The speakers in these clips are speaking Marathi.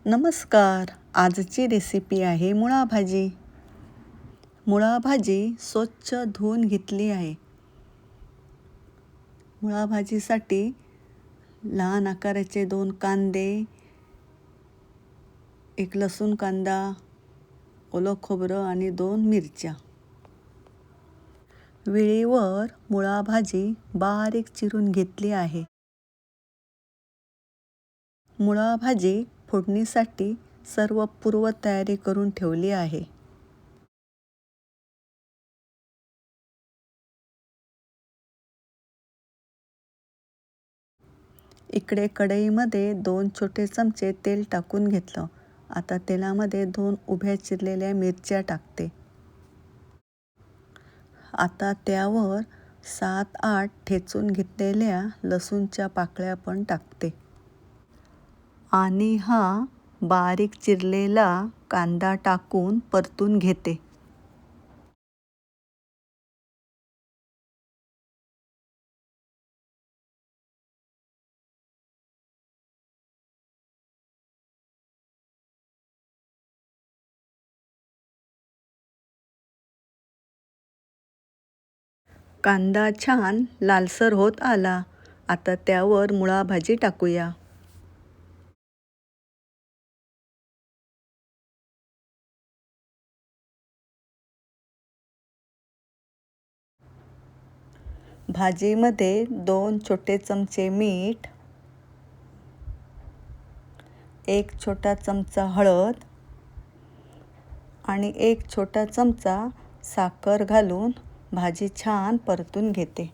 नमस्कार. आजची रेसिपी आहे मुळा भाजी. मुळा भाजी स्वच्छ धुवून घेतली आहे. मुळा भाजीसाठी लहान आकाराचे 2 कांदे, 1 लसूण कांदा, ओलं खोबरं आणि 2 मिरच्या. वेळेवर मुळा भाजी बारीक चिरून घेतली आहे. मुळा भाजी फोडणीसाठी सर्व पूर्वतयारी करून ठेवली आहे. इकडे कढईमध्ये 2 छोटे चमचे तेल टाकून घेतलं. आता तेलामध्ये 2 उभ्या चिरलेल्या मिरच्या टाकते. आता त्यावर 7-8 ठेचून घेतलेल्या लसूणच्या पाकळ्या पण टाकते. आणि हा बारीक चिरलेला कांदा टाकून परतून घेते. कांदा छान लालसर होत आला. आता त्यावर मुळा भाजी टाकूया. भाजीमध्ये 2 छोटे चमचे मीठ, 1 छोटा चमचा हळद आणि 1 छोटा चमचा साखर घालून भाजी छान परतून घेते.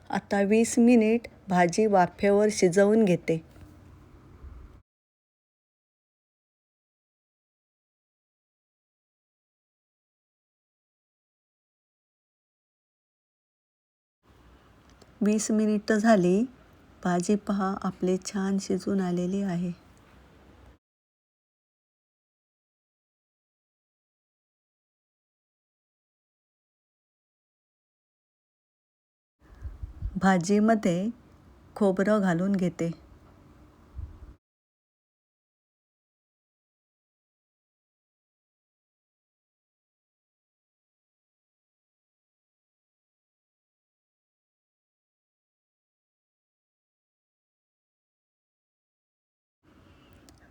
आता 20 मिनिट भाजी वाफेवर शिजवून घेते. वीस मिनिटं झाली. भाजी पहा आपली छान शिजून आलेली आहे. भाजीमध्ये खोबरं घालून घेते.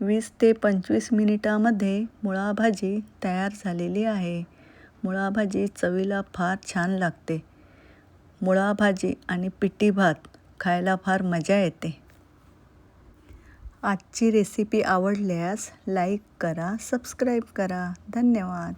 वीस ते 25 मिनिटामध्ये मुळा भाजी तयार झालेली आहे. मुळा भाजी चवीला फार छान लागते. मुळा भाजी आणि पिठी भात खायला फार मजा येते. आजची रेसिपी आवडल्यास लाईक करा, सबस्क्राईब करा. धन्यवाद.